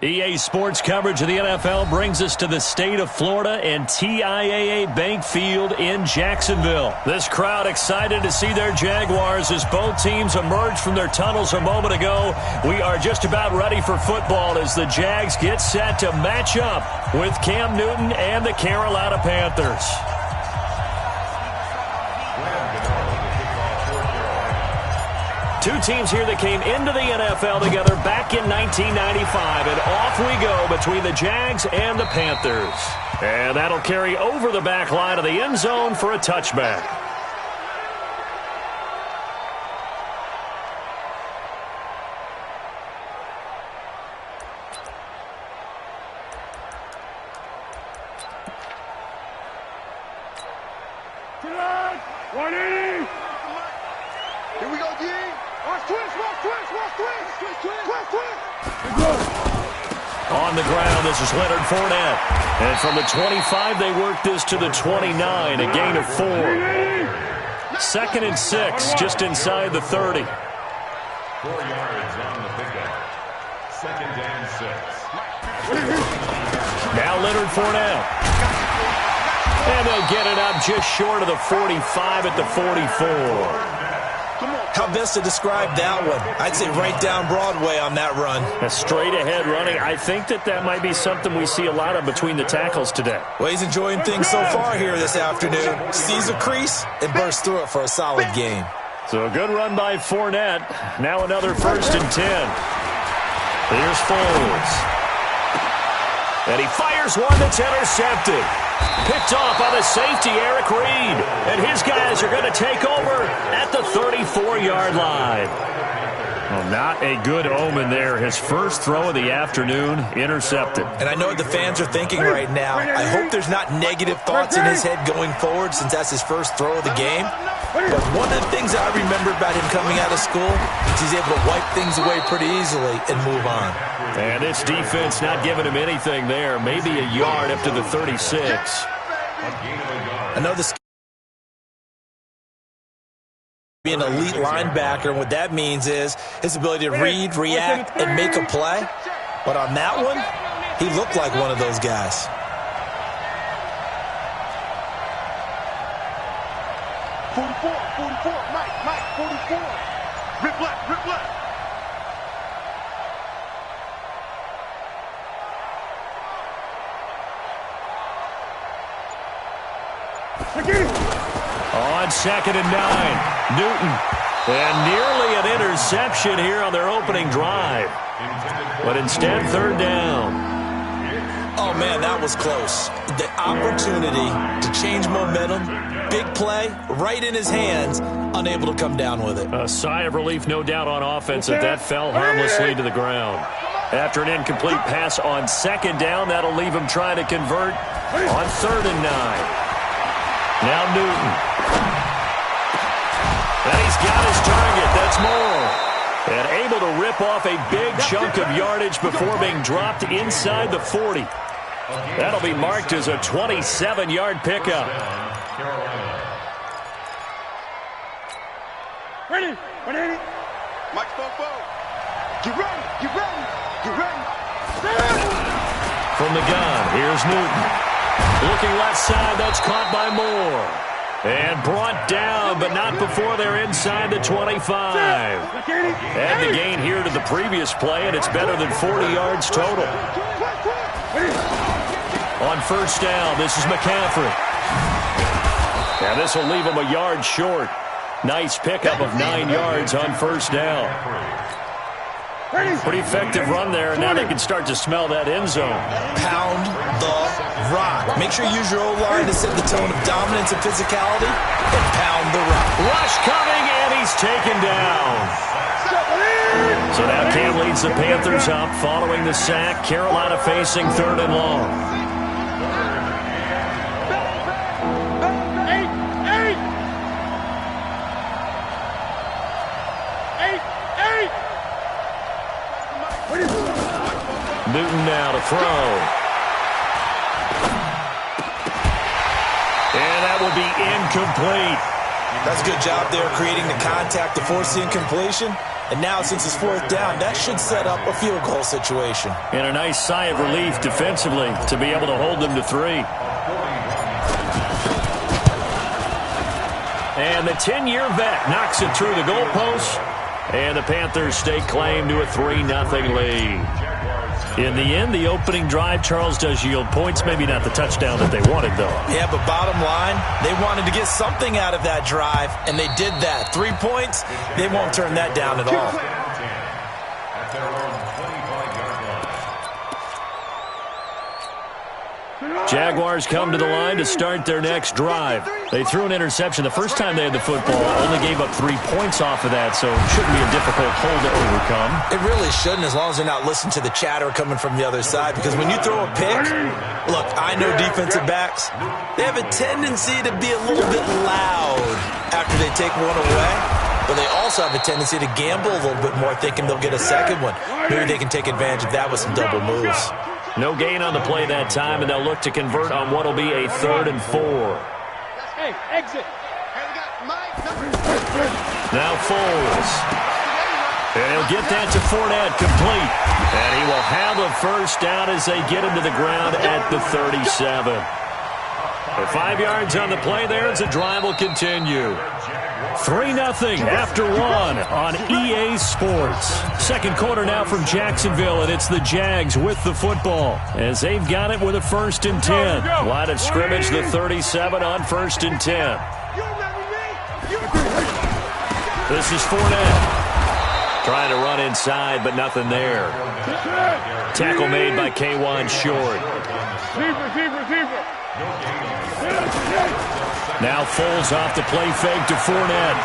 EA Sports coverage of the NFL brings us to the state of Florida and TIAA Bank Field in Jacksonville. This crowd excited to see their Jaguars as both teams emerged from their tunnels a moment ago. We are just about ready for football as the Jags get set to match up with Cam Newton and the Carolina Panthers. Two teams here that came into the NFL together back in 1995, and off we go between the Jags and the Panthers. And that'll carry over the back line of the end zone for a touchback. On the ground, this is Leonard Fournette. And from the 25, they work this to the 29, a gain of 4. 2nd and 6, just inside the 30. 4 yards on the pickup. 2nd and 6. Now Leonard Fournette. And they'll get it up just short of the 45 at the 44. How best to describe that one? I'd say right down Broadway on that run. A straight-ahead running. I think that might be something we see a lot of between the tackles today. Well, he's enjoying things so far here this afternoon. Sees a crease and bursts through it for a solid gain. So a good run by Fournette. Now another 1st and 10. Here's Foles. And he fires one that's intercepted. Picked off by the safety, Eric Reed. And his guys are going to take over at the 34-yard line. Well, not a good omen there. His first throw of the afternoon, intercepted. And I know what the fans are thinking right now. I hope there's not negative thoughts in his head going forward since that's his first throw of the game. But one of the things I remember about him coming out of school is he's able to wipe things away pretty easily and move on. And this defense not giving him anything there. Maybe a yard up to the 36. I know this be an elite linebacker, and what that means is his ability to read, react, and make a play. But on that one, he looked like one of those guys. Mike, 44. Rip left. On 2nd and 9, Newton. And nearly an interception here on their opening drive. But instead, 3rd down. Oh, man, that was close. The opportunity to change momentum, big play, right in his hands, unable to come down with it. A sigh of relief, no doubt, on offense if that fell harmlessly to the ground. After an incomplete pass on 2nd down, that'll leave him trying to convert on 3rd and 9. Now Newton. And he's got his target. That's more. And able to rip off a big chunk of yardage before being dropped inside the 40. That'll be marked as a 27-yard pickup. Ready. Mike, get ready. From the gun, here's Newton. Looking left side, that's caught by Moore. And brought down, but not before they're inside the 25. Add the gain here to the previous play, and it's better than 40 yards total. On 1st down, this is McCaffrey. And this will leave him a yard short. Nice pickup of 9 yards on first down. Pretty effective run there, and now they can start to smell that end zone. Pound the rock. Make sure you use your O-line to set the tone of dominance and physicality, and pound the rock. Rush coming, and he's taken down. So now Cam leads the Panthers up following the sack. Carolina facing 3rd and long. Newton now to throw. And that will be incomplete. That's a good job there creating the contact to force the incompletion. And now, since it's 4th down, that should set up a field goal situation. And a nice sigh of relief defensively to be able to hold them to 3. And the 10-year vet knocks it through the goalpost. And the Panthers stake claim to a 3-0 lead. In the end, the opening drive, Charles, does yield points. Maybe not the touchdown that they wanted, though. Yeah, but bottom line, they wanted to get something out of that drive, and they did that. 3 points, they won't turn that down at all. Jaguars come to the line to start their next drive. They threw an interception the first time they had the football, only gave up 3 points off of that, so it shouldn't be a difficult hole to overcome. It really shouldn't, as long as they're not listening to the chatter coming from the other side, because when you throw a pick, look, I know defensive backs, they have a tendency to be a little bit loud after they take one away, but they also have a tendency to gamble a little bit more, thinking they'll get a second one. Maybe they can take advantage of that with some double moves. No gain on the play that time, and they'll look to convert on what will be a 3rd and 4. Hey, exit. Now Foles. And he'll get that to Fournette, complete. And he will have a first down as they get him to the ground at the 37. For 5 yards on the play there as the drive will continue. 3-0 after 1 on EA Sports. Second quarter now from Jacksonville, and it's the Jags with the football as they've got it with a 1st and 10. Line of scrimmage, the 37 on 1st and 10. This is Fournette. Trying to run inside, but nothing there. Tackle made by K'Wan Short. Now Foles off the play fake to Fournette.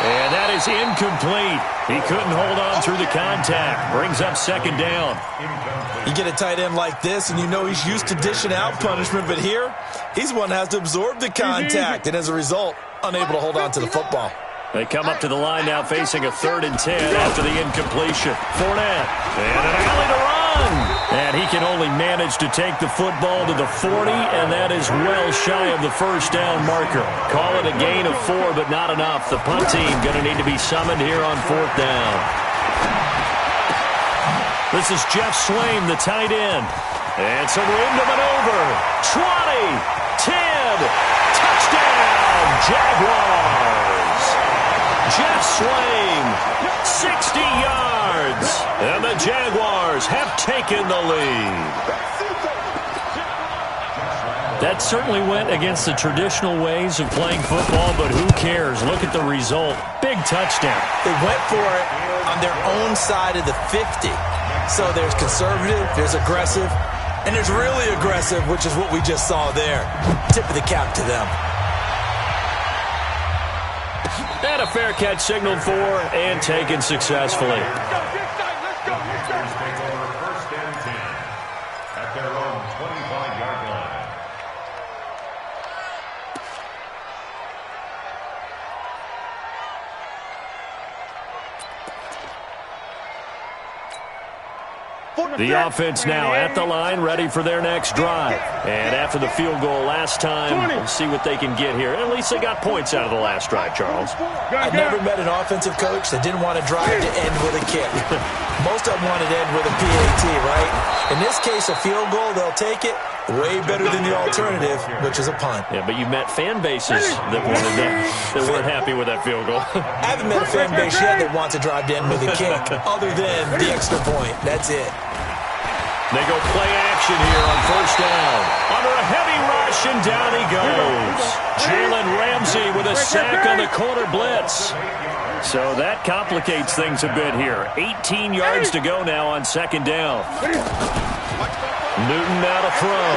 And that is incomplete. He couldn't hold on through the contact. Brings up 2nd down. You get a tight end like this, and you know he's used to dishing out punishment, but here, he's one that has to absorb the contact, and as a result, unable to hold on to the football. They come up to the line now facing a 3rd and 10 after the incompletion. Fournette. And an alley to run. And he can only manage to take the football to the 40, and that is well shy of the first down marker. Call it a gain of 4, but not enough. The punt team going to need to be summoned here on 4th down. This is Jeff Swaim, the tight end. And some room to maneuver. 20, 10, touchdown, Jaguars. Jeff Swaim, 60 yards. And the Jaguars have taken the lead. That certainly went against the traditional ways of playing football, but who cares? Look at the result. Big touchdown. They went for it on their own side of the 50. So there's conservative, there's aggressive, and there's really aggressive, which is what we just saw there. Tip of the cap to them. And a fair catch signaled for and taken successfully. At their own 25-yard line. The offense now at the line, ready for their next drive. And after the field goal last time, we'll see what they can get here. At least they got points out of the last drive, Charles. I've never met an offensive coach that didn't want to drive to end with a kick. Most of them wanted to end with a PAT, right? In this case, a field goal, they'll take it. Way better than the alternative, which is a punt. Yeah, but you met fan bases that wanted that weren't happy with that field goal. I haven't met a fan base yet that wants to drive to end with a kick, other than the extra point. That's it. They go play action here on first down. Under a heavy rush, and down he goes. Jalen Ramsey with a sack on the corner blitz. So that complicates things a bit here. 18 yards to go now on second down. Newton now to throw.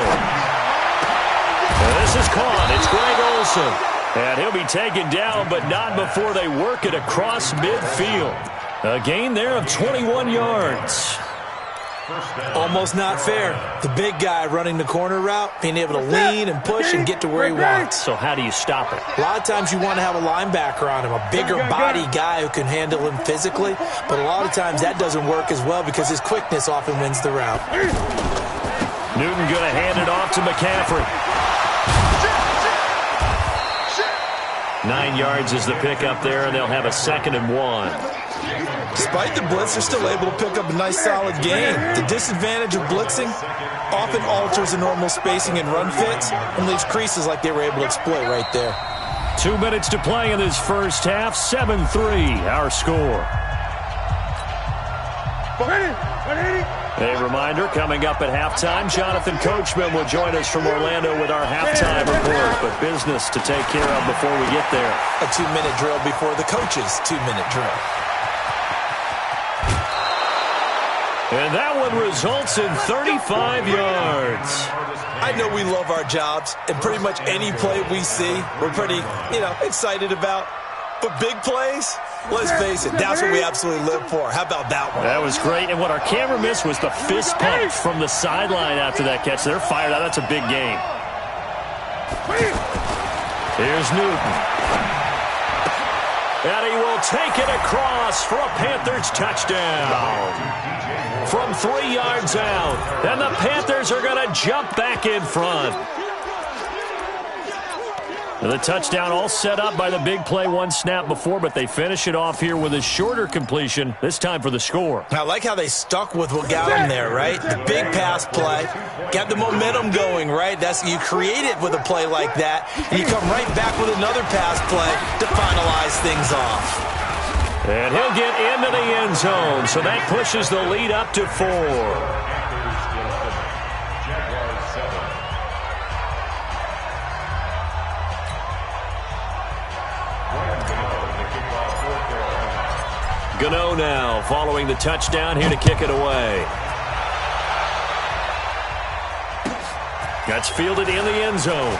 And this is caught. It's Greg Olsen. And he'll be taken down, but not before they work it across midfield. A gain there of 21 yards. Almost not fair. The big guy running the corner route, being able to lean and push and get to where he wants. So how do you stop it? A lot of times you want to have a linebacker on him, a bigger body guy who can handle him physically, but a lot of times that doesn't work as well because his quickness often wins the route. Newton going to hand it off to McCaffrey. 9 yards is the pickup there, and they'll have a 2nd and 1. Despite the blitz, they're still able to pick up a nice solid gain. The disadvantage of blitzing often alters the normal spacing and run fits and leaves creases like they were able to exploit right there. 2 minutes to play in this first half. 7-3 our score. A reminder, coming up at halftime, Jonathan Coachman will join us from Orlando with our halftime report, but business to take care of before we get there. A 2-minute drill before the coach's 2-minute drill. And that one results in 35 yards. I know we love our jobs, and pretty much any play we see, we're pretty, excited about. But big plays, let's face it, that's what we absolutely live for. How about that one? That was great, and what our camera missed was the fist pump from the sideline after that catch. They're fired out. That's a big game. Here's Newton. And he will take it across for a Panthers touchdown. From 3 yards out. And the Panthers are going to jump back in front. And the touchdown all set up by the big play one snap before, but they finish it off here with a shorter completion, this time for the score. I like how they stuck with what got them there, right? The big pass play, got the momentum going, right? You create it with a play like that, and you come right back with another pass play to finalize things off. And he'll get into the end zone, so that pushes the lead up to 4. Gano now following the touchdown here to kick it away. That's fielded in the end zone.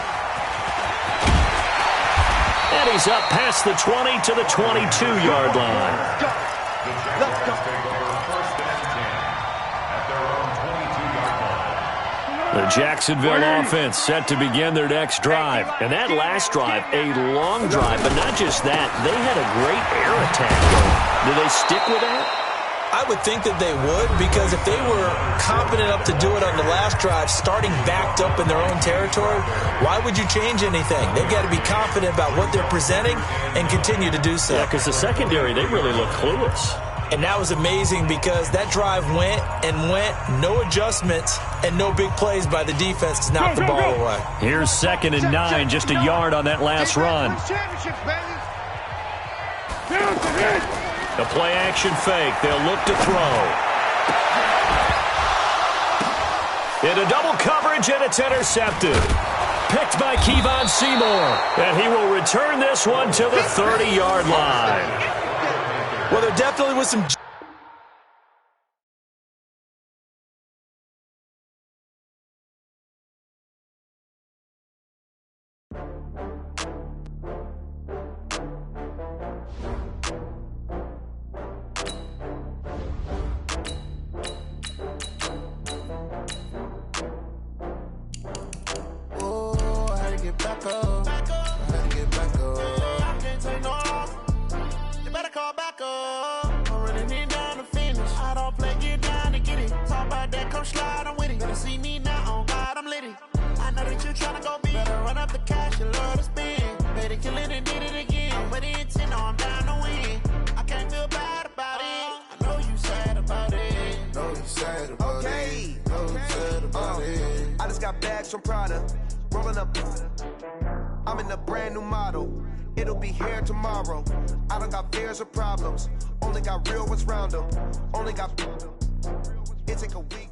And he's up past the 20 to the 22-yard line. The Jacksonville offense set to begin their next drive. And that last drive, a long drive, but not just that. They had a great air attack going. Do they stick with that? I would think that they would, because if they were competent enough to do it on the last drive, starting backed up in their own territory, why would you change anything? They've got to be confident about what they're presenting and continue to do so. Yeah, because the secondary, they really look clueless. And that was amazing because that drive went and went, no adjustments and no big plays by the defense to knock the ball away. Here's 2nd and 9, just a yard on that last run. The play-action fake. They'll look to throw. Into double coverage, and it's intercepted. Picked by Kevon Seymour. And he will return this one to the 30-yard line. Well, there definitely was some... From Prada, rolling up. I'm in a brand new model. It'll be here tomorrow. I don't got fears or problems. Only got real ones round them. Only got. It take a week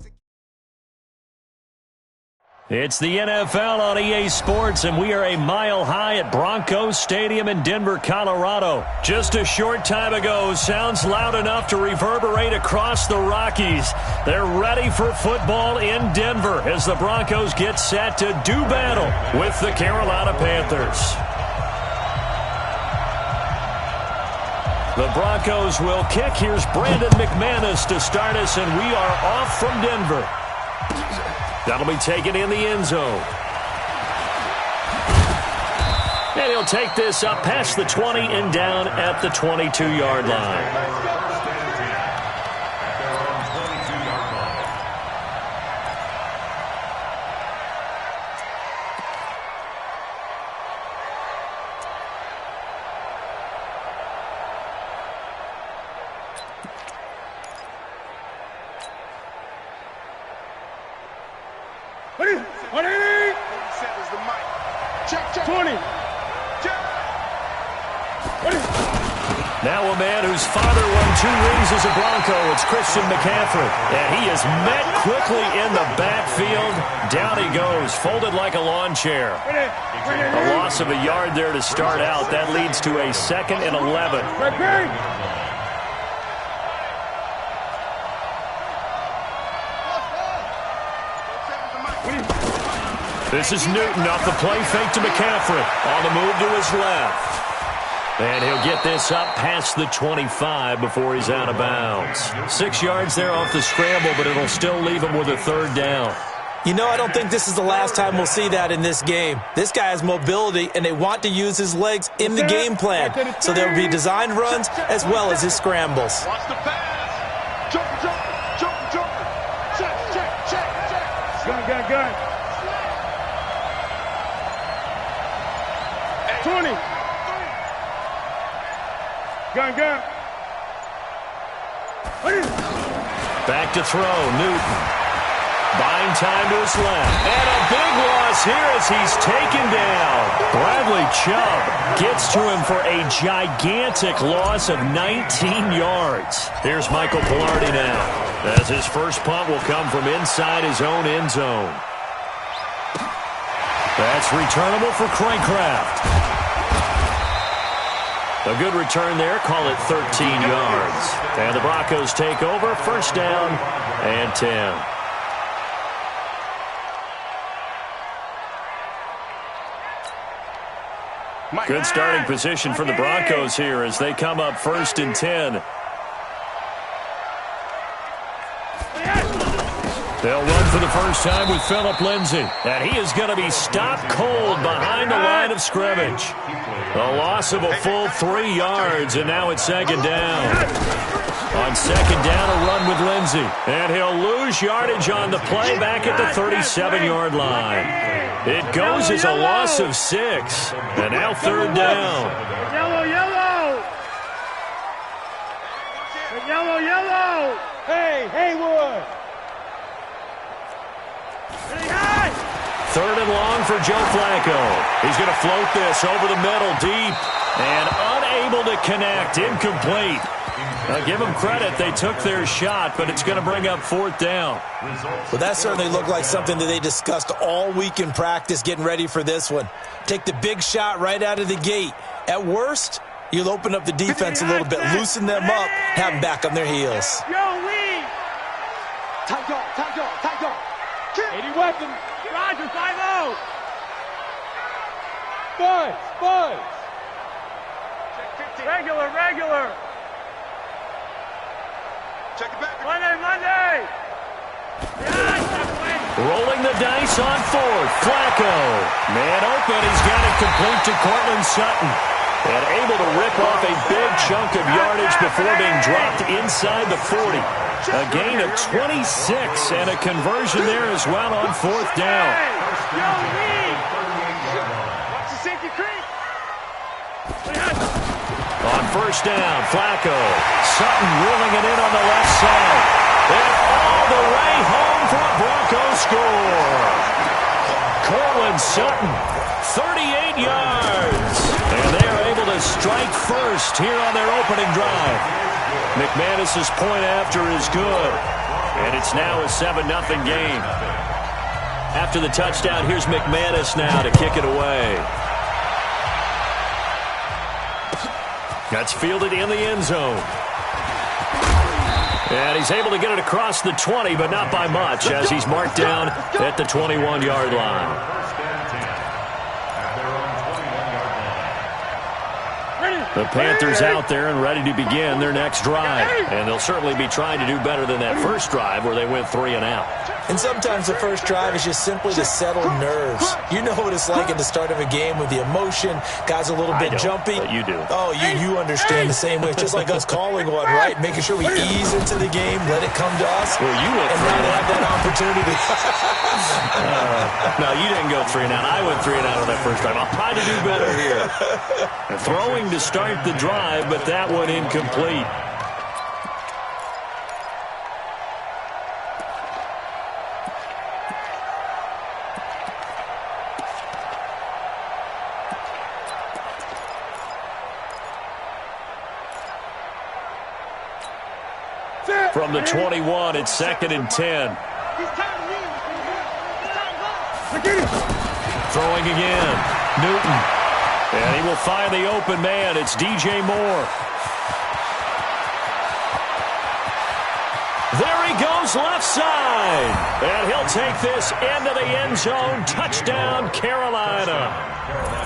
to. It's the NFL on EA Sports, and we are a mile high at Broncos Stadium in Denver, Colorado. Just a short time ago, sounds loud enough to reverberate across the Rockies. They're ready for football in Denver as the Broncos get set to do battle with the Carolina Panthers. The Broncos will kick. Here's Brandon McManus to start us, and we are off from Denver. That'll be taken in the end zone. And he'll take this up past the 20 and down at the 22-yard line. Now a man whose father won 2 rings as a Bronco, it's Christian McCaffrey. And he is met quickly in the backfield. Down he goes, folded like a lawn chair. A loss of a yard there to start out. That leads to a 2nd and 11. This is Newton off the play fake to McCaffrey. On the move to his left. And he'll get this up past the 25 before he's out of bounds. 6 yards there off the scramble, but it'll still leave him with a 3rd down. You know, I don't think this is the last time we'll see that in this game. This guy has mobility, and they want to use his legs in the game plan. So there will be designed runs as well as his scrambles. Watch the pass. Jump, jump, jump, jump. Check. Gun. 20. Gun. Back to throw, Newton. Buying time to his left. And a big loss here as he's taken down. Bradley Chubb gets to him for a gigantic loss of 19 yards. Here's Michael Pilardi now, as his first punt will come from inside his own end zone. That's returnable for Craycraft. A good return there, call it 13 yards. And the Broncos take over, 1st down and 10. Good starting position for the Broncos here as they come up 1st and 10. They'll run for the first time with Phillip Lindsay. And he is going to be stopped cold behind the line of scrimmage. A loss of a full 3 yards, and now it's 2nd down. On 2nd down, a run with Lindsay. And he'll lose yardage on the play back at the 37-yard line. It goes as a loss of 6. And now 3rd down. Yellow. Hey, Haywood. 3rd and long for Joe Flacco. He's going to float this over the middle deep and unable to connect. Incomplete. Give them credit. They took their shot, but it's going to bring up 4th down. Well, that certainly looked like something that they discussed all week in practice getting ready for this one. Take the big shot right out of the gate. At worst, you'll open up the defense a little bit, loosen them up, have them back on their heels. Yo, Lee. Tight dog. 80 weapons. Roger, 5-0. Buzz. Regular. Check it back. Monday. Rolling the dice on 4th. Flacco. Man open. He's got it complete to Cortland Sutton. And able to rip off a big chunk of yardage before being dropped inside the 40. A gain of 26 and a conversion there as well on 4th down. Watch the safety creep. On 1st down, Flacco. Sutton reeling it in on the left side. And all the way home for a Broncos score. Cortland Sutton, 38 yards. And they are able to strike first here on their opening drive. McManus's point after is good. And it's now a 7-0 game. After the touchdown, here's McManus now to kick it away. That's fielded in the end zone. And he's able to get it across the 20, but not by much, as he's marked down at the 21-yard line. The Panthers out there and ready to begin their next drive. And they'll certainly be trying to do better than that first drive where they went 3 and out. And sometimes the first drive is just simply to settle nerves. You know what it's like at the start of a game with the emotion. Guys a little bit jumpy. But you do. Oh, you understand the same way. It's just like us calling one, right? Making sure we ease into the game, let it come to us. Well, you went and not have that opportunity. No, you didn't go 3 and out. I went 3 and out on that first drive. I'll try to do better here. Throwing to start the drive, but that one incomplete. From the 21, it's 2nd and 10. Throwing again. Newton. And he will find the open man. It's DJ Moore. There he goes left side. And he'll take this into the end zone. Touchdown, Carolina.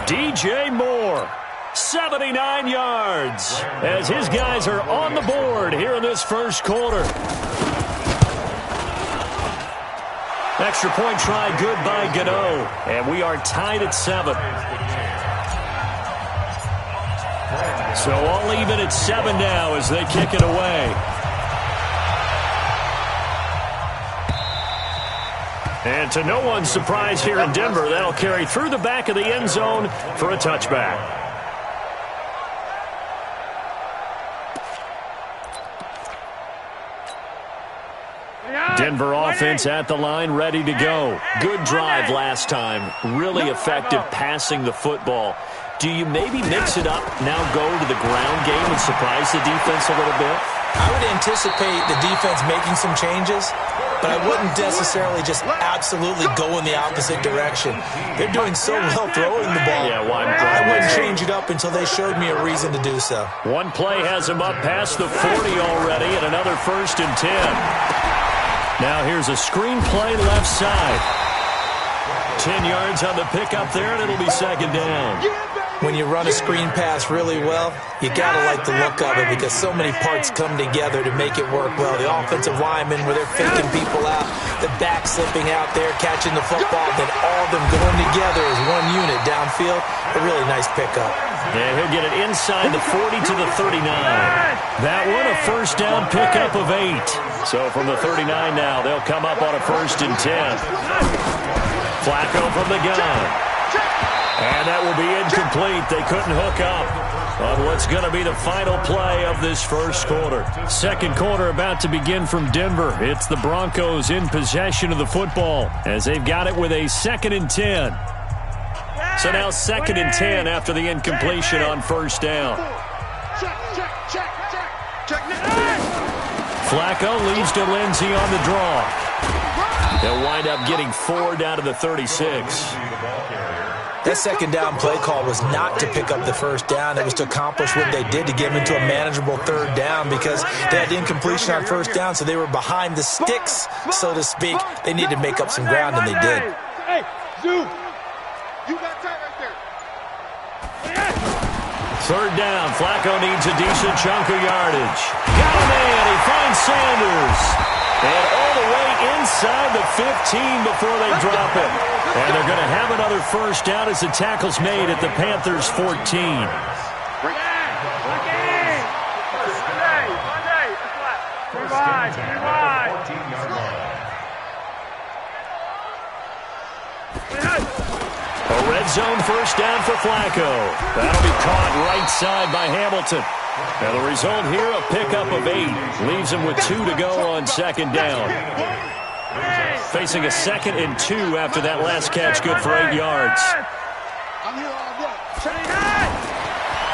DJ Moore. 79 yards as his guys are on the board here in this first quarter. Extra point try good by Gano, and we are tied at 7. So all even at 7 now as they kick it away. And to no one's surprise here in Denver, that'll carry through the back of the end zone for a touchback. Denver offense at the line, ready to go. Good drive last time. Really effective passing the football. Do you maybe mix it up, now go to the ground game and surprise the defense a little bit? I would anticipate the defense making some changes, but I wouldn't necessarily just absolutely go in the opposite direction. They're doing so well throwing the ball. Yeah, I wouldn't change it up until they showed me a reason to do so. One play has him up past the 40 already, and another 1st and 10. Now here's a screen play left side. 10 yards on the pickup there, and it'll be 2nd down. When you run a screen pass really well, you got to like the look of it because so many parts come together to make it work well. The offensive linemen, where they're faking people out, the back slipping out there, catching the football, then all of them going together as one unit downfield. A really nice pickup. Yeah, he'll get it inside the 40 to the 39. That one, a 1st down pickup of 8. So from the 39 now, they'll come up on a 1st and 10. Flacco from the gun. And that will be incomplete. They couldn't hook up on what's going to be the final play of this first quarter. Second quarter about to begin from Denver. It's the Broncos in possession of the football as they've got it with a 2nd and 10. So now 2nd and 10 after the incompletion on 1st down. Flacco leads to Lindsey on the draw. They'll wind up getting 4 down to the 36. That 2nd down play call was not to pick up the 1st down. It was to accomplish what they did to get them into a manageable 3rd down because they had the incompletion on 1st down, so they were behind the sticks, so to speak. They needed to make up some ground, and they did. Hey, Zoo, you got time right there. 3rd down. Flacco needs a decent chunk of yardage. Got a man. He finds Sanders. And all the way inside the 15 before they drop it. And they're going to have another 1st down as the tackle's made at the Panthers' 14. A red zone 1st down for Flacco. That'll be caught right side by Hamilton. Now the result here, a pickup of 8. Leaves him with 2 to go on 2nd down. Facing a 2nd and 2 after that last catch, good for 8 yards.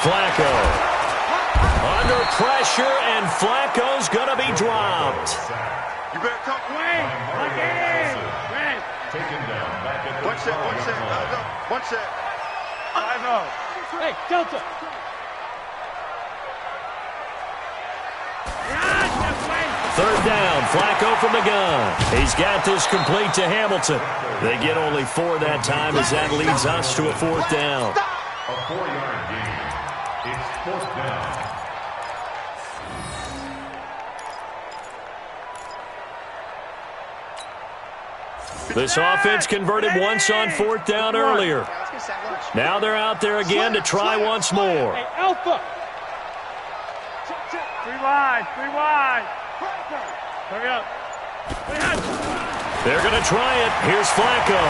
Flacco. Under pressure, and Flacco's going to be dropped. You better come. Wayne, Taken down back at the One set. 12-yard line. One set. I know. Hey, Delta. Third down, Flacco from the gun. He's got this complete to Hamilton. They get only 4 that time as that leads us to a 4th down. A 4-yard gain. It's 4th down. This offense converted once on 4th down earlier. Now they're out there again to try once more. Hey, Alpha. 3 wide. Hurry up. They're going to try it. Here's Flacco.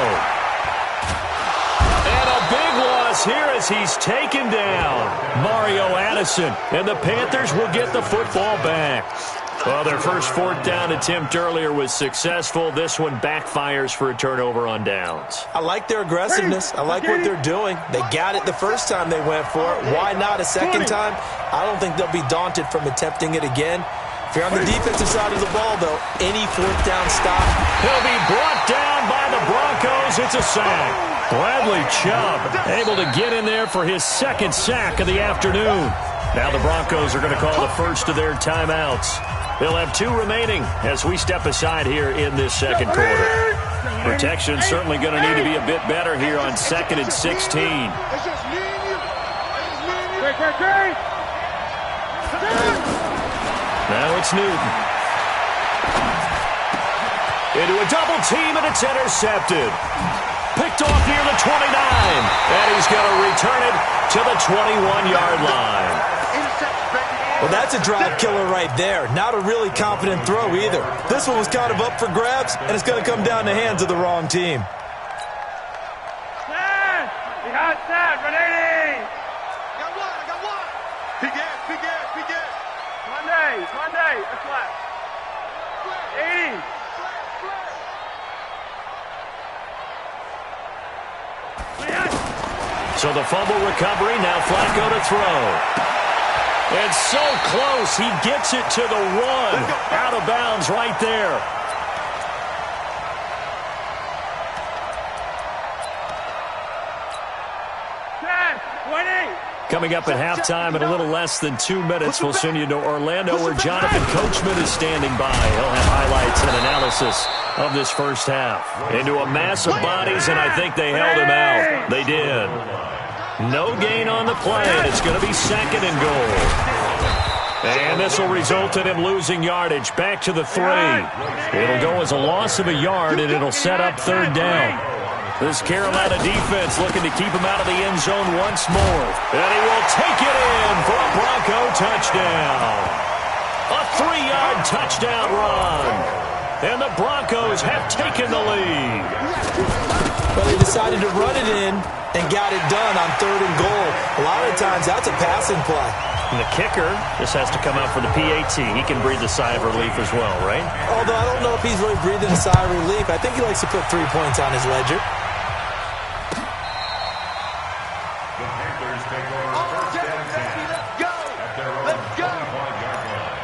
And a big loss here as he's taken down. Mario Addison. And the Panthers will get the football back. Well, their first 4th down attempt earlier was successful. This one backfires for a turnover on downs. I like their aggressiveness. I like what they're doing. They got it the first time they went for it. Why not a second time? I don't think they'll be daunted from attempting it again. If you're on the defensive side of the ball, though, any 4th down stop. He'll be brought down by the Broncos. It's a sack. Bradley Chubb able to get in there for his 2nd sack of the afternoon. Now the Broncos are going to call the first of their timeouts. They'll have 2 remaining as we step aside here in this second quarter. Protection certainly going to need to be a bit better here on 2nd and 16. It's just me and you. Great. Now it's Newton. Into a double team, and it's intercepted. Picked off near the 29, and he's going to return it to the 21-yard line. Well, that's a drive killer right there. Not a really confident throw either. This one was kind of up for grabs, and it's going to come down the hands of the wrong team. Behind Sam, 180. I got one. Big ass. Monday, that's left. 80. So the fumble recovery, now Flacco to throw. And so close, he gets it to the 1. Out of bounds right there. Coming up at halftime in a little less than 2 minutes, we'll send you to Orlando where Jonathan Coachman is standing by. He'll have highlights and analysis of this first half. Into a mass of bodies, and I think they held him out. They did. No gain on the play, and it's going to be 2nd and goal. And this will result in him losing yardage. Back to the 3. It'll go as a loss of a yard, and it'll set up 3rd down. This Carolina defense looking to keep him out of the end zone once more. And he will take it in for a Bronco touchdown. A 3-yard touchdown run. And the Broncos have taken the lead. Well, they decided to run it in and got it done on 3rd and goal. A lot of times, that's a passing play. And the kicker just has to come out for the PAT. He can breathe a sigh of relief as well, right? Although I don't know if he's really breathing a sigh of relief. I think he likes to put 3 points on his ledger. The Panthers take over first and 10 at their own 25-yard line.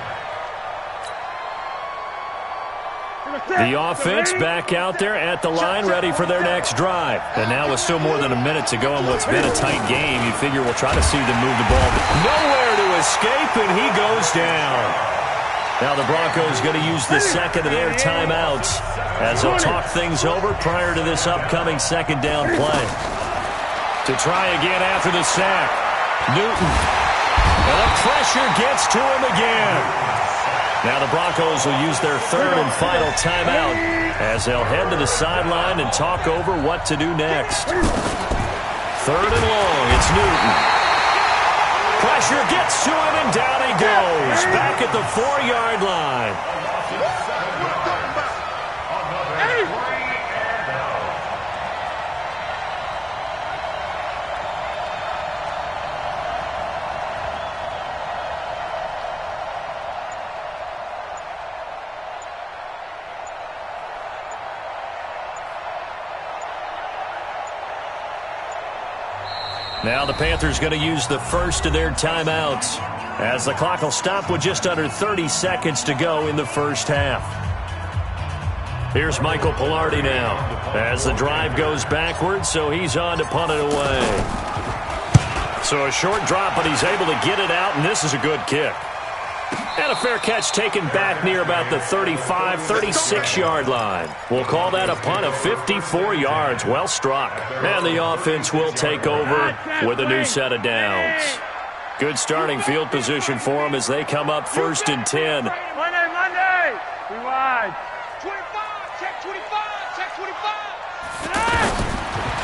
The offense back out there at the line, ready for their next drive. And now with still more than a minute to go in what's been a tight game, you figure we'll try to see them move the ball. Nowhere to escape, and he goes down. Now the Broncos going to use the 2nd of their timeouts as they'll talk things over prior to this upcoming 2nd down play. To try again after the sack. Newton. And the pressure gets to him again. Now the Broncos will use their 3rd and final timeout as they'll head to the sideline and talk over what to do next. 3rd and long, it's Newton. Pressure gets to him and down he goes. Back at the 4-yard line. Now the Panthers going to use the first of their timeouts as the clock will stop with just under 30 seconds to go in the first half. Here's Michael Pilardi now as the drive goes backwards, so he's on to punt it away. So a short drop, but he's able to get it out, and this is a good kick. And a fair catch taken back near about the 35, 36-yard line. We'll call that a punt of 54 yards. Well struck. And the offense will take over with a new set of downs. Good starting field position for them as they come up 1st and 10. Monday. Be wide. 25, check 25, check 25.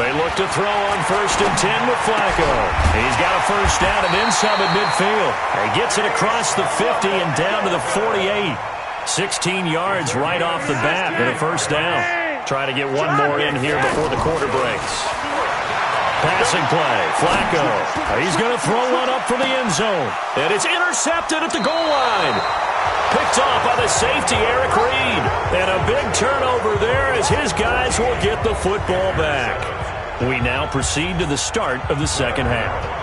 They look to throw on 1st and 10 with Flacco. He's got a first down and then some at midfield. He gets it across the 50 and down to the 48. 16 yards right off the bat and a first down. Try to get one more in here before the quarter breaks. Passing play, Flacco. He's going to throw one up for the end zone. And it's intercepted at the goal line. Picked off by the safety, Eric Reed. And a big turnover there as his guys will get the football back. We now proceed to the start of the second half.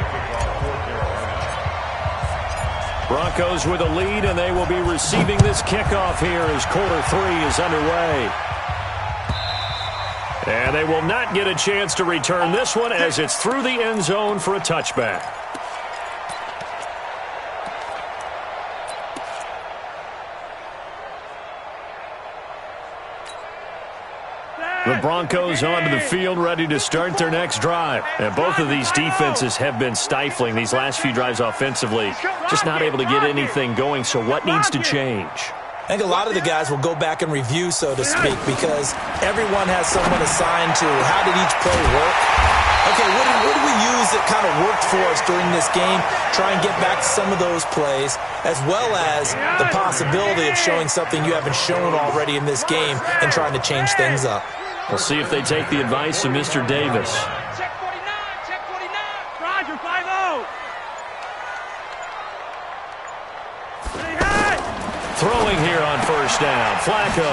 Broncos with a lead, and they will be receiving this kickoff here as quarter 3 is underway. And they will not get a chance to return this one as it's through the end zone for a touchback. The Broncos onto the field ready to start their next drive. And both of these defenses have been stifling these last few drives offensively. Just not able to get anything going, so what needs to change? I think a lot of the guys will go back and review, so to speak, because everyone has someone assigned to how did each play work. Okay, what did we use that kind of worked for us during this game? Try and get back to some of those plays, as well as the possibility of showing something you haven't shown already in this game and trying to change things up. We'll see if they take the advice of Mr. Davis. Check 49, check 49. Roger, 5-0. Throwing here on first down. Flacco.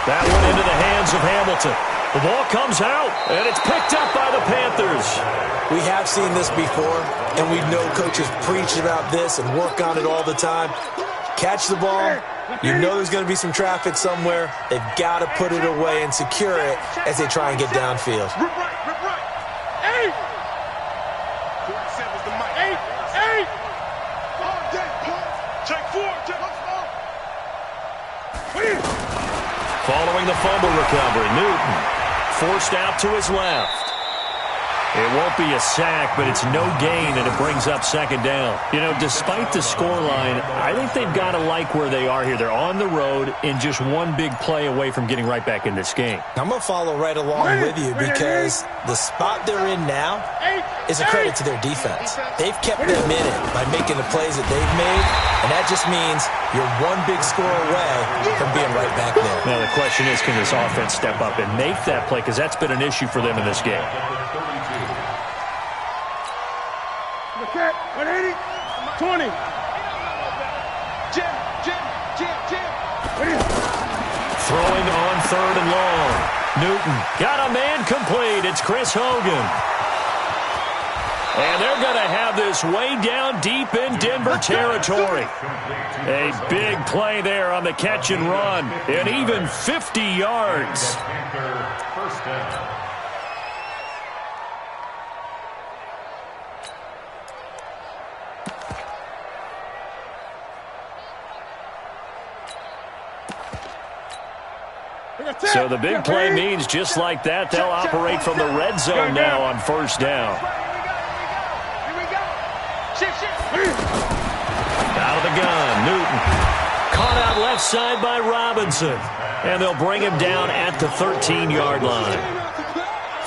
That one into the hands of Hamilton. The ball comes out, and it's picked up by the Panthers. We have seen this before, and we know coaches preach about this and work on it all the time. Catch the ball. You know there's going to be some traffic somewhere. They've got to put it away and secure it as they try and get downfield. Rip right. 8. 47's the mic. 8. Check 4. Check 4. Following the fumble recovery, Newton forced out to his left. It won't be a sack, but it's no gain, and it brings up second down. You know, despite the scoreline, I think they've got to like where they are here. They're on the road and just one big play away from getting right back in this game. I'm going to follow right along with you because the spot they're in now is a credit to their defense. They've kept them in it by making the plays that they've made, and that just means you're one big score away from being right back there. Now, the question is, can this offense step up and make that play? Because that's been an issue for them in this game. 180, 20. Jim. Throwing on 3rd and long. Newton got a man complete. It's Chris Hogan. And they're going to have this way down deep in Denver territory. A big play there on the catch and run. And even 50 yards. First down. So the big play means just like that, they'll operate from the red zone now on first down. Here we go. Shift. Out of the gun, Newton. Caught out left side by Robinson. And they'll bring him down at the 13-yard line.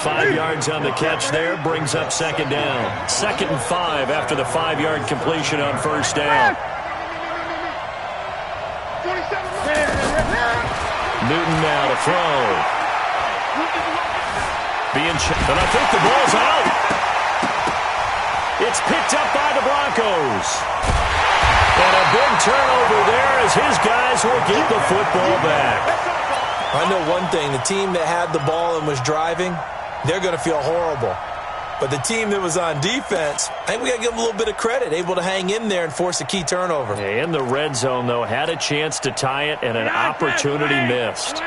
5 yards on the catch there, brings up second down. 2nd and 5 after the 5-yard completion on first down. Newton now to throw. And I think the ball's out. It's picked up by the Broncos. And a big turnover there as his guys will get the football back. I know one thing. The team that had the ball and was driving, they're going to feel horrible. But the team that was on defense, I think we got to give them a little bit of credit, able to hang in there and force a key turnover. In the red zone, though, had a chance to tie it and an opportunity missed.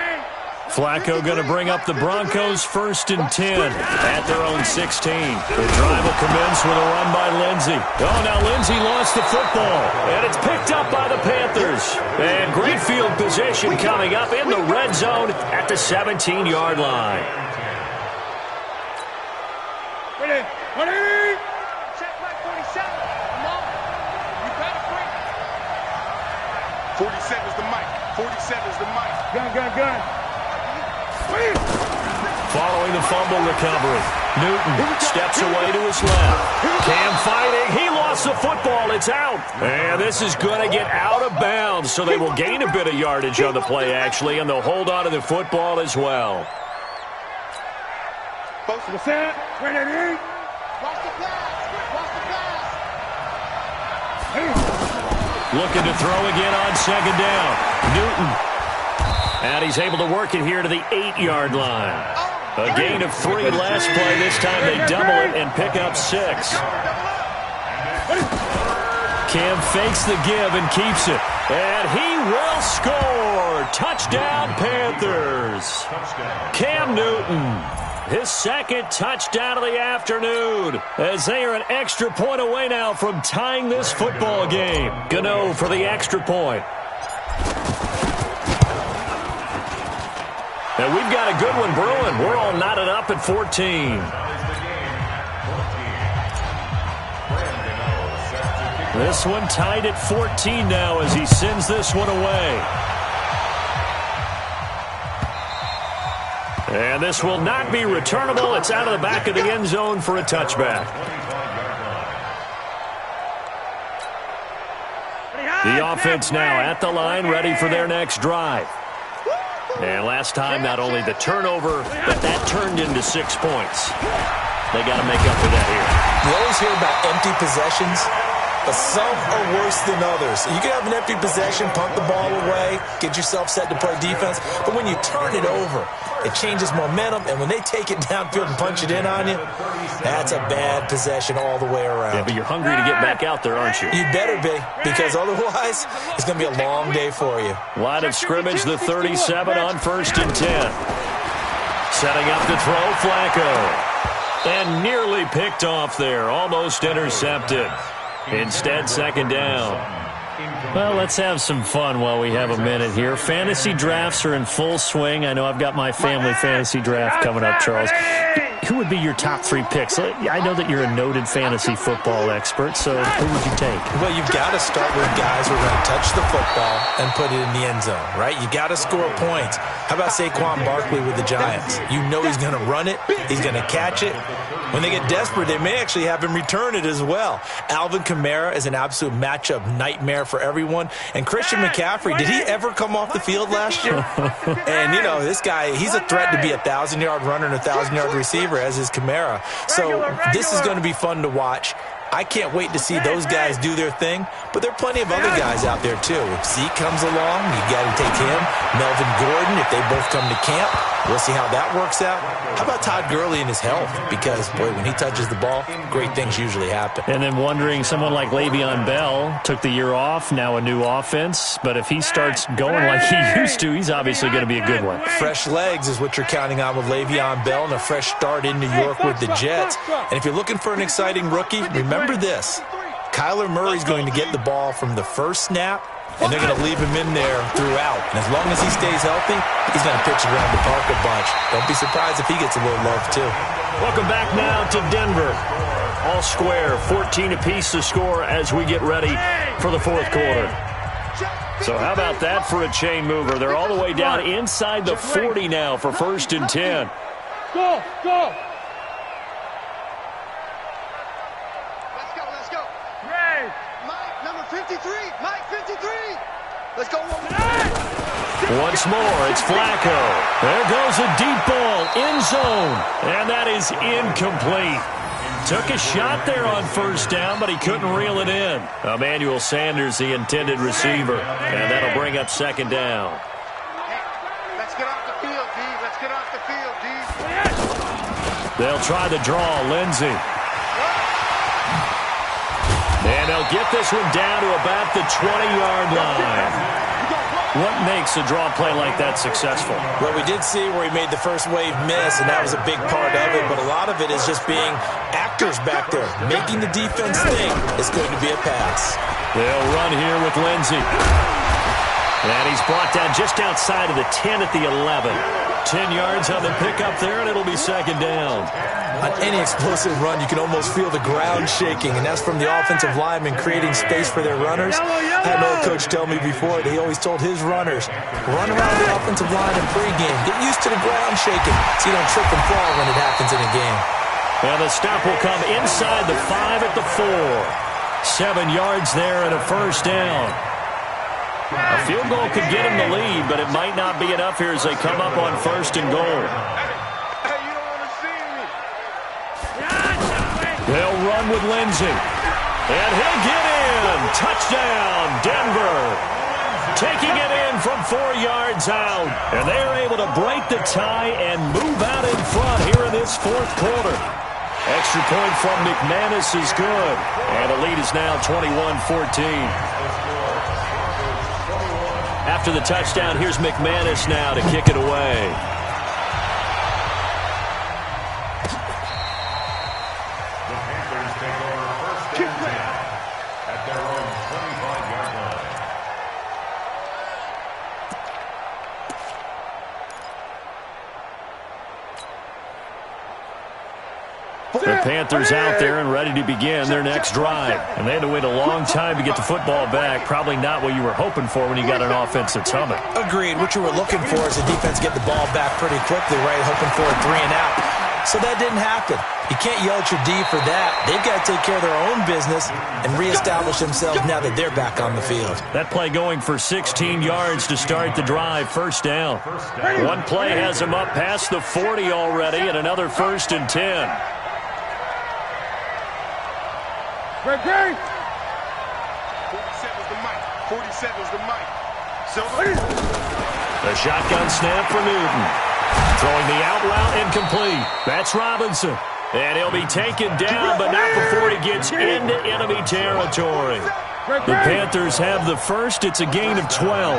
Flacco going to bring up the Broncos 1st and 10 at their own 16. The drive will commence with a run by Lindsey. Oh, now Lindsey lost the football, and it's picked up by the Panthers. And great field position coming up in the red zone at the 17-yard line. Ready. Check my 47. Come on. You better bring it. 47's the mic. 47's the mic. Gun. Following the fumble recovery, Newton steps away to his left. Cam fighting. He lost the football. It's out. And this is going to get out of bounds, so they will gain a bit of yardage on the play, actually, and they'll hold on to the football as well. Watch the pass. Watch the pass. Looking to throw again on 2nd down. Newton. And he's able to work it here to the 8-yard line. A gain of 3 last play. This time they double it and pick up 6. Cam fakes the give and keeps it. And he will score. Touchdown, Panthers. Cam Newton. His 2nd touchdown of the afternoon, as they are an extra point away now from tying this football game. Gano for the extra point. And we've got a good one brewing. We're all knotted up at 14. This one tied at 14 now as he sends this one away. And this will not be returnable. It's out of the back of the end zone for a touchback. The offense now at the line, ready for their next drive. And last time, not only the turnover, but that turned into 6 points. They got to make up for that here. You always hear about empty possessions, but some are worse than others. You can have an empty possession, punt the ball away, get yourself set to play defense, but when you turn it over, it changes momentum, and when they take it downfield and punch it in on you, that's a bad possession all the way around. Yeah, but you're hungry to get back out there, aren't you? You better be, because otherwise, it's going to be a long day for you. Line of scrimmage, the 37 on 1st and 10. Setting up to throw, Flacco. And nearly picked off there, almost intercepted. Instead, 2nd down. Well, let's have some fun while we have a minute here. Fantasy drafts are in full swing. I know I've got my family fantasy draft coming up, Charles. Who would be your top 3 picks? I know that you're a noted fantasy football expert, so who would you take? Well, you've got to start with guys who are going to touch the football and put it in the end zone, right? You got to score points. How about Saquon Barkley with the Giants? You know he's going to run it. He's going to catch it. When they get desperate, they may actually have him return it as well. Alvin Kamara is an absolute matchup nightmare for everyone. And Christian McCaffrey, did he ever come off the field last year? And, you know, this guy, he's a threat to be a 1,000-yard runner and a 1,000-yard receiver, as is Kamara. So this is going to be fun to watch. I can't wait to see those guys do their thing, but there are plenty of other guys out there, too. If Zeke comes along, you got to take him. Melvin Gordon, if they both come to camp, we'll see how that works out. How about Todd Gurley and his health? Because, boy, when he touches the ball, great things usually happen. And then wondering, someone like Le'Veon Bell took the year off, now a new offense, but if he starts going like he used to, he's obviously going to be a good one. Fresh legs is what you're counting on with Le'Veon Bell and a fresh start in New York with the Jets. And if you're looking for an exciting rookie, remember this. Kyler Murray's going to get the ball from the first snap, and they're going to leave him in there throughout. And as long as he stays healthy, he's going to pitch it around the park a bunch. Don't be surprised if he gets a little love, too. Welcome back now to Denver. All square, 14 apiece to score as we get ready for the 4th quarter. So how about that for a chain mover? They're all the way down inside the 40 now for 1st and 10. Go! Let's go. Ray! Mike, number 53. Mike, 53. Let's go. Once more, it's Flacco. There goes a deep ball, end zone, and that is incomplete. Took a shot there on 1st down, but he couldn't reel it in. Emmanuel Sanders, the intended receiver, and that'll bring up 2nd down. Let's get off the field, D. Let's get off the field, D. They'll try the draw, Lindsey. And they'll get this one down to about the 20-yard line. What makes a draw play like that successful? Well, we did see where he made the first wave miss, and that was a big part of it, but a lot of it is just being actors back there, making the defense think it's going to be a pass. They'll run here with Lindsey. And he's brought down just outside of the 10 at the 11. 10 yards on the pickup there, and it'll be second down. On any explosive run, you can almost feel the ground shaking, and that's from the offensive linemen creating space for their runners. I had an old coach tell me before that he always told his runners, run around the offensive line in pregame. Get used to the ground shaking so you don't trip and fall when it happens in a game. And the stop will come inside the 5 at the 4. 7 yards there and a first down. A field goal could get him the lead, but it might not be enough here as they come up on first and goal. They'll run with Lindsey. And he'll get in. Touchdown, Denver. Taking it in from 4 yards out. And they're able to break the tie and move out in front here in this fourth quarter. Extra point from McManus is good. And the lead is now 21-14. After the touchdown, here's McManus now to kick it away. The Panthers out there and ready to begin their next drive. And they had to wait a long time to get the football back. Probably not what you were hoping for when you got an offense that's humming. Agreed. What you were looking for is the defense get the ball back pretty quickly, right? Hoping for a 3 and out. So that didn't happen. You can't yell at your D for that. They've got to take care of their own business and reestablish themselves now that they're back on the field. That play going for 16 yards to start the drive. First down. One play has them up past the 40 already, and another first and 10. 47's the mic. 47's the mic. Silver. The shotgun snap for Newton. Throwing the out route incomplete. That's Robinson. And he'll be taken down, but not before he gets into enemy territory. The Panthers have the first. It's a gain of 12.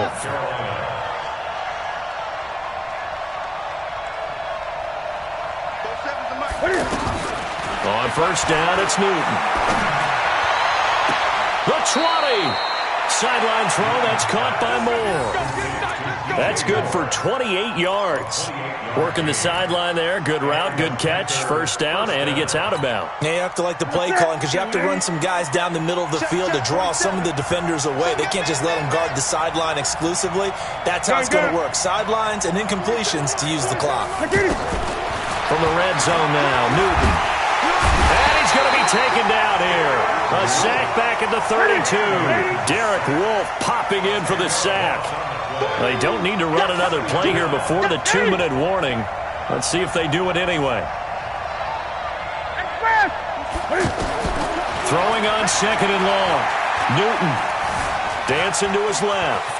On first down, it's Newton. The 20. Sideline throw, that's caught by Moore. That's good for 28 yards. Working the sideline there. Good route, good catch. First down, and he gets out of bounds. Yeah, you have to like the play calling because you have to run some guys down the middle of the field to draw some of the defenders away. They can't just let them guard the sideline exclusively. That's how it's going to work. Sidelines and incompletions to use the clock. From the red zone now, Newton. And he's going to be taken down here. A sack back at the 32. Derek Wolfe popping in for the sack. They don't need to run another play here before the 2-minute warning. Let's see if they do it anyway. Throwing on second and long. Newton dancing to his left.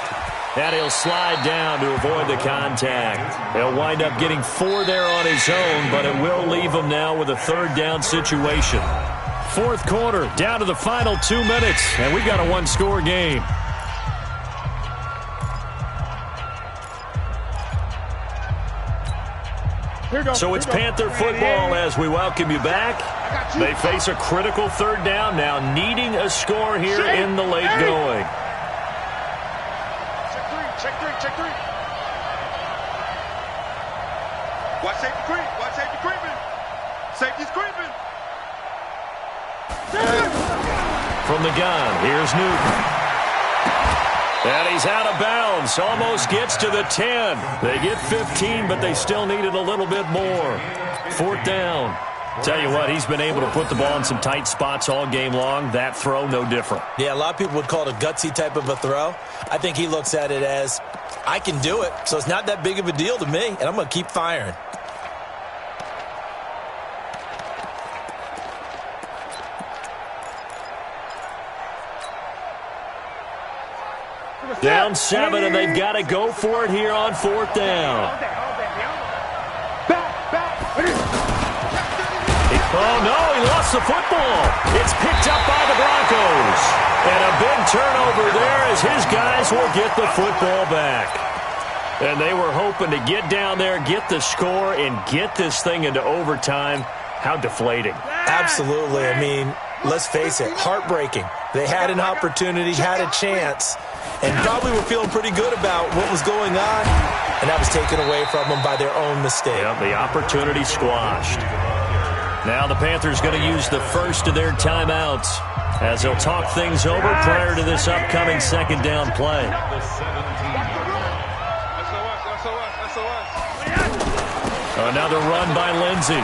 And he'll slide down to avoid the contact. He'll wind up getting 4 there on his own, but it will leave him now with a third down situation. Fourth quarter, down to the final 2 minutes, and we've got a one-score game. So it's Panther football as we welcome you back. They face a critical third down now, needing a score here in the late going. Check three. Watch safety creep. Watch safety creeping. Safety's creeping. From the gun, here's Newton. And he's out of bounds. Almost gets to the 10. They get 15, but they still needed a little bit more. Fourth down. Tell you what, he's been able to put the ball in some tight spots all game long. That throw, no different. Yeah, a lot of people would call it a gutsy type of a throw. I think he looks at it as, I can do it, so it's not that big of a deal to me, and I'm going to keep firing. Down 7, and they've got to go for it here on fourth down. Oh, no, he lost the football. It's picked up by the Broncos. And a big turnover there as his guys will get the football back. And they were hoping to get down there, get the score, and get this thing into overtime. How deflating. Absolutely. I mean, let's face it, heartbreaking. They had an opportunity, had a chance, and probably were feeling pretty good about what was going on, and that was taken away from them by their own mistake. Yep, the opportunity squashed. Now the Panthers going to use the first of their timeouts as they'll talk things over prior to this upcoming second down play. Another run by Lindsey.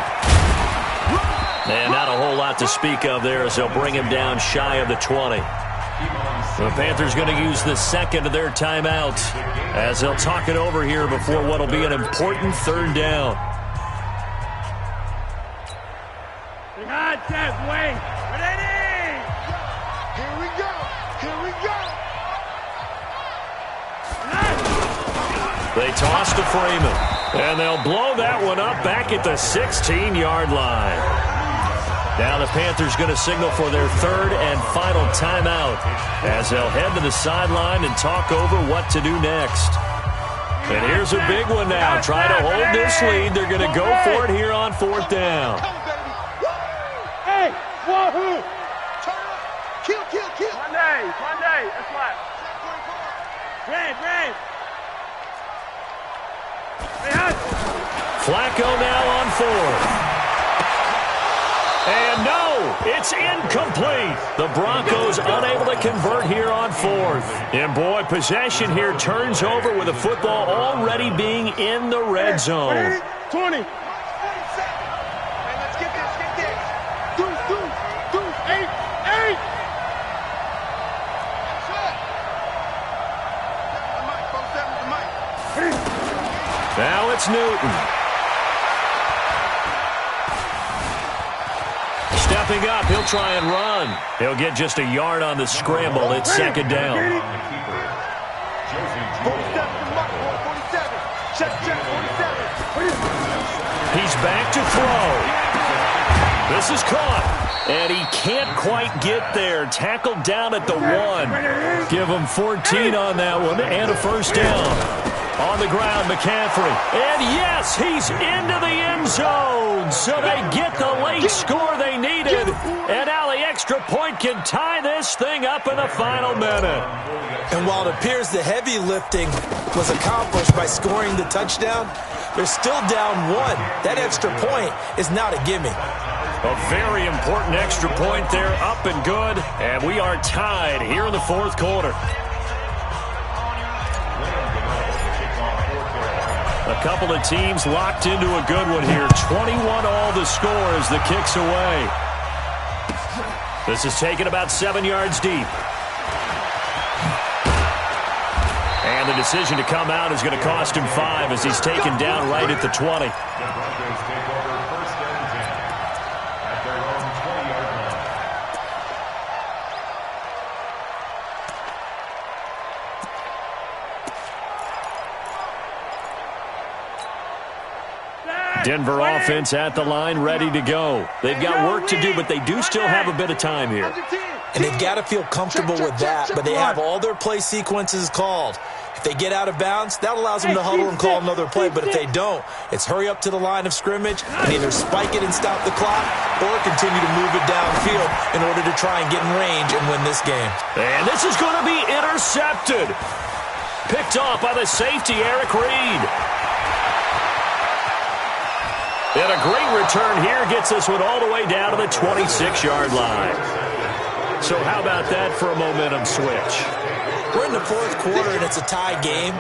And not a whole lot to speak of there as they'll bring him down shy of the 20. The Panthers going to use the second of their timeouts as they'll talk it over here before what will be an important third down. Wait. Ready? Here we go. Here we go. They toss to Freeman. And they'll blow that one up back at the 16-yard line. Now the Panthers going to signal for their third and final timeout as they'll head to the sideline and talk over what to do next. And here's a big one now. Try to hold this lead. They're going to go for it here on fourth down. Hey, wahoo! Kill. One day. That's right. Red. Flacco now on fourth. And no, it's incomplete. The Broncos unable to convert here on fourth. And boy, possession here turns over with the football already being in the red zone. 20. Let's get this. Do. 8. Now it's Newton. Stepping up, he'll try and run. He'll get just a yard on the scramble. It's second down. 47 Check, 47. He's back to throw. This is caught. And he can't quite get there. Tackled down at the 1. Give him 14 on that one and a first down. On the ground, McCaffrey. And yes, he's into the end zone. So they get the late score they needed. And now the extra point can tie this thing up in the final minute. And while it appears the heavy lifting was accomplished by scoring the touchdown, they're still down 1. That extra point is not a gimme. A very important extra point there, up and good. And we are tied here in the fourth quarter. A couple of teams locked into a good one here. 21 all the score as the kick's away. This is taken about 7 yards deep. And the decision to come out is going to cost him 5 as he's taken down right at the 20. Denver offense at the line, ready to go. They've got work to do, but they do still have a bit of time here. And they've got to feel comfortable with that, but they have all their play sequences called. If they get out of bounds, that allows them to huddle and call another play, but if they don't, it's hurry up to the line of scrimmage and either spike it and stop the clock or continue to move it downfield in order to try and get in range and win this game. And this is going to be intercepted. Picked off by the safety, Eric Reed. And a great return here gets this one all the way down to the 26-yard line. So how about that for a momentum switch? We're in the fourth quarter and it's a tie game.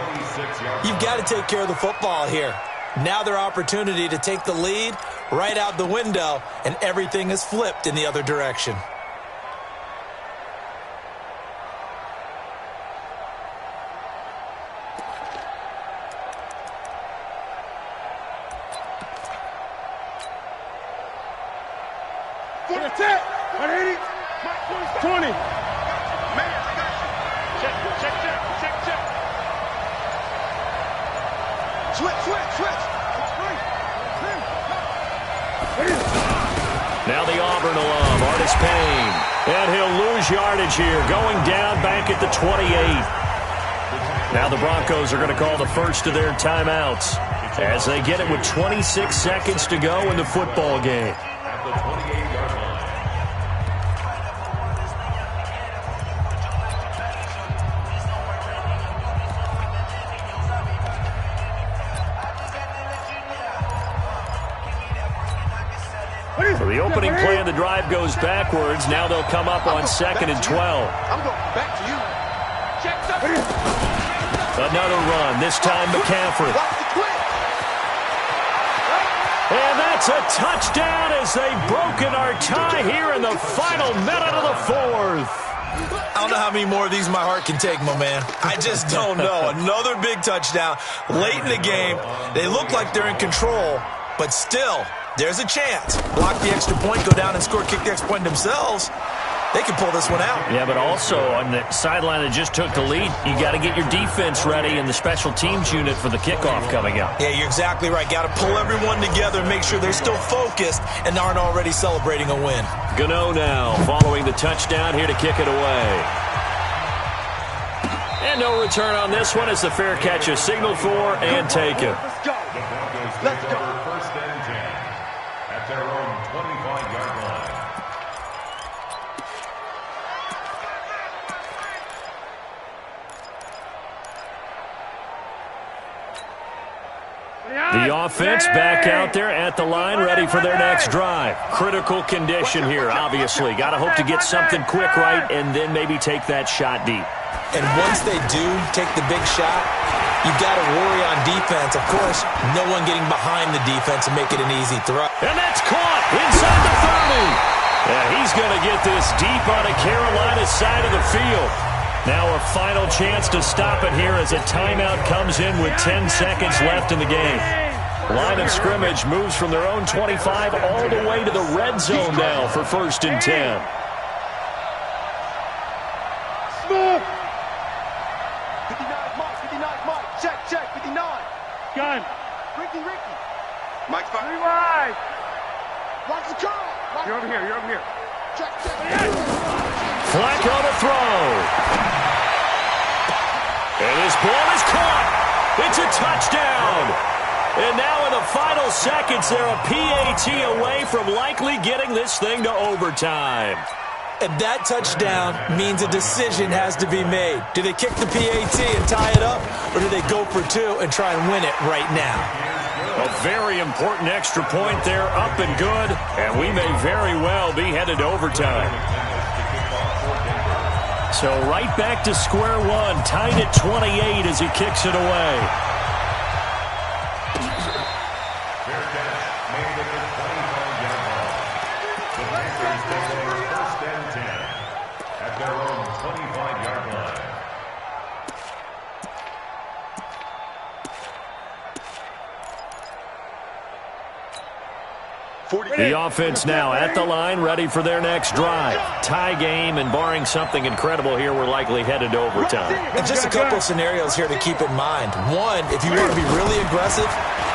You've got to take care of the football here. Now their opportunity to take the lead right out the window, and everything is flipped in the other direction. That's it. 180. 20. Switch. Now the Auburn alone. handoff. Artis Payne. And he'll lose yardage here, going down back at the 28. Now the Broncos are going to call the first of their timeouts as they get it with 26 seconds to go in the football game. At the 28-yard line. So the opening play of the drive goes backwards. Now they'll come up on 2nd and 12. I'm going back to you. Another run, this time McCaffrey. And that's a touchdown as they've broken our tie here in the final minute of the fourth. I don't know how many more of these my heart can take, my man. I just don't know. Another big touchdown late in the game. They look like they're in control, but still, there's a chance. Block the extra point, go down and score, kick the extra point themselves. They can pull this one out. Yeah, but also on the sideline that just took the lead, you got to get your defense ready and the special teams unit for the kickoff coming up. Yeah, you're exactly right. Got to pull everyone together and make sure they're still focused and aren't already celebrating a win. Gano now following the touchdown here to kick it away. And no return on this one as the fair catch is signaled for and taken. Let's go. The Broncos Let's take go. over first and 10 at their own 25-yard line. The offense back out there at the line, ready for their next drive. Critical condition here, obviously. Got to hope to get something quick right and then maybe take that shot deep. And once they do take the big shot, you've got to worry on defense. Of course, no one getting behind the defense and make it an easy throw. And that's caught inside the 30. Yeah, he's going to get this deep on a Carolina side of the field. Now a final chance to stop it here as a timeout comes in with 10 seconds left in the game. Line of scrimmage moves from their own 25 all the way to the red zone now for 1st and 10. Smooth. 59, Mike. Check, 59. Gun. Ricky. Mike's fine. Rewind. Watch the curl. You're over here. Check. Flacco to throw. And his ball is caught. It's a touchdown. And now in the final seconds, they're a PAT away from likely getting this thing to overtime. And that touchdown means a decision has to be made. Do they kick the PAT and tie it up, or do they go for two and try and win it right now? A very important extra point there, up and good, and we may very well be headed to overtime. So right back to square one, tied at 28 as he kicks it away. Fair catch made at the 25-yard line. The Panthers take over first and 10 at their own 25-yard line. The offense now at the line, ready for their next drive. Tie game, and barring something incredible here, we're likely headed to overtime. And just a couple of scenarios here to keep in mind. One, if you want to be really aggressive,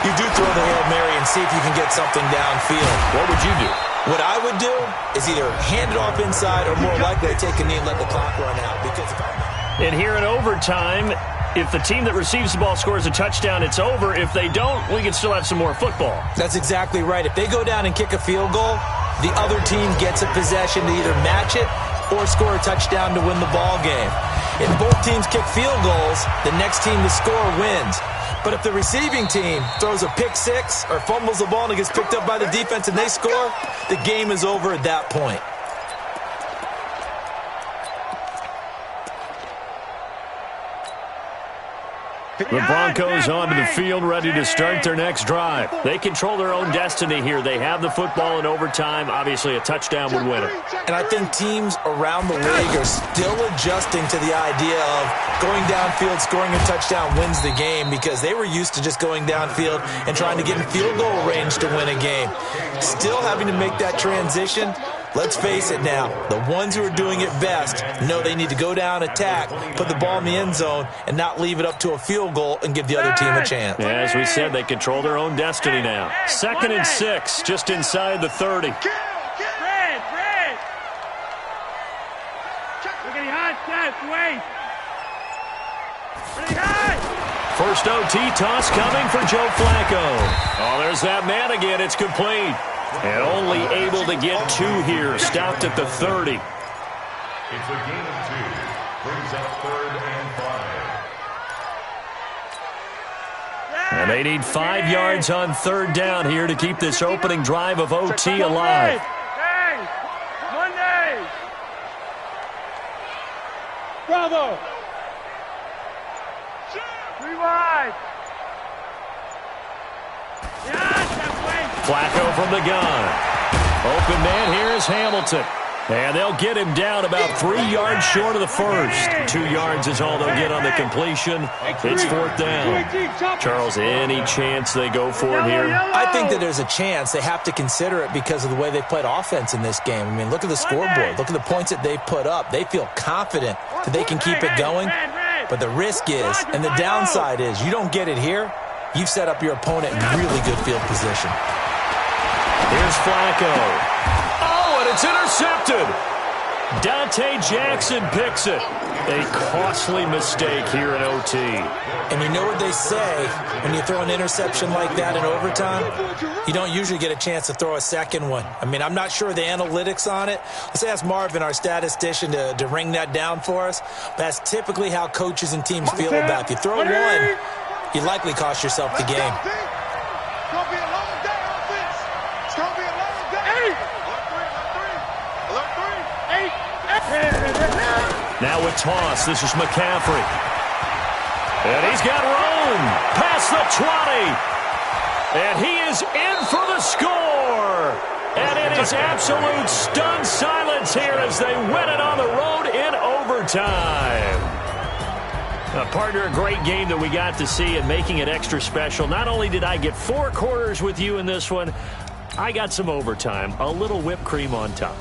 you do throw the Hail Mary and see if you can get something downfield. What would you do? What I would do is either hand it off inside or more likely to take a knee and let the clock run out. Because if I'm... And here in overtime, if the team that receives the ball scores a touchdown, it's over. If they don't, we can still have some more football. That's exactly right. If they go down and kick a field goal, the other team gets a possession to either match it or score a touchdown to win the ball game. If both teams kick field goals, the next team to score wins. But if the receiving team throws a pick six or fumbles the ball and it gets picked up by the defense and they score, the game is over at that point. The Broncos onto the field, ready to start their next drive. They control their own destiny here. They have the football in overtime. Obviously, a touchdown would win it. And I think teams around the league are still adjusting to the idea of going downfield, scoring a touchdown wins the game, because they were used to just going downfield and trying to get in field goal range to win a game. Still having to make that transition. Let's face it now, the ones who are doing it best know they need to go down, attack, put the ball in the end zone, and not leave it up to a field goal and give the other team a chance. Yeah, as we said, they control their own destiny now. 2nd and 6, just inside the 30. Red. First OT toss coming for Joe Flacco. Oh, there's that man again. It's complete. And only able to get 2 here. Stopped at the 30. It's a gain of 2. Brings up 3rd and 5. And they need 5 yards on 3rd down here to keep this opening drive of OT alive. Monday! Bravo! 3 wide! Flacco from the gun. Open man here is Hamilton. And they'll get him down about 3 yards short of the first. 2 yards is all they'll get on the completion. It's 4th down. Charles, any chance they go for it here? I think that there's a chance. They have to consider it because of the way they played offense in this game. I mean, look at the scoreboard. Look at the points that they put up. They feel confident that they can keep it going. But the risk is, and the downside is, you don't get it here, you've set up your opponent in really good field position. Here's Flacco. Oh, and it's intercepted. Dante Jackson picks it. A costly mistake here in OT. And you know what they say, when you throw an interception like that in overtime, you don't usually get a chance to throw a second one. I mean, I'm not sure of the analytics on it. Let's ask Marvin, our statistician, to ring that down for us. But that's typically how coaches and teams feel about it. If you throw one, you likely cost yourself the game. It's going to be a long day on this. It's going to be a long day. Alert 3. Now a toss. This is McCaffrey. And he's got room. Past the 20. And he is in for the score. And it is absolute stunned silence here as they win it on the road in overtime. Partner, a great game that we got to see and making it extra special. Not only did I get 4 quarters with you in this one, I got some overtime, a little whipped cream on top.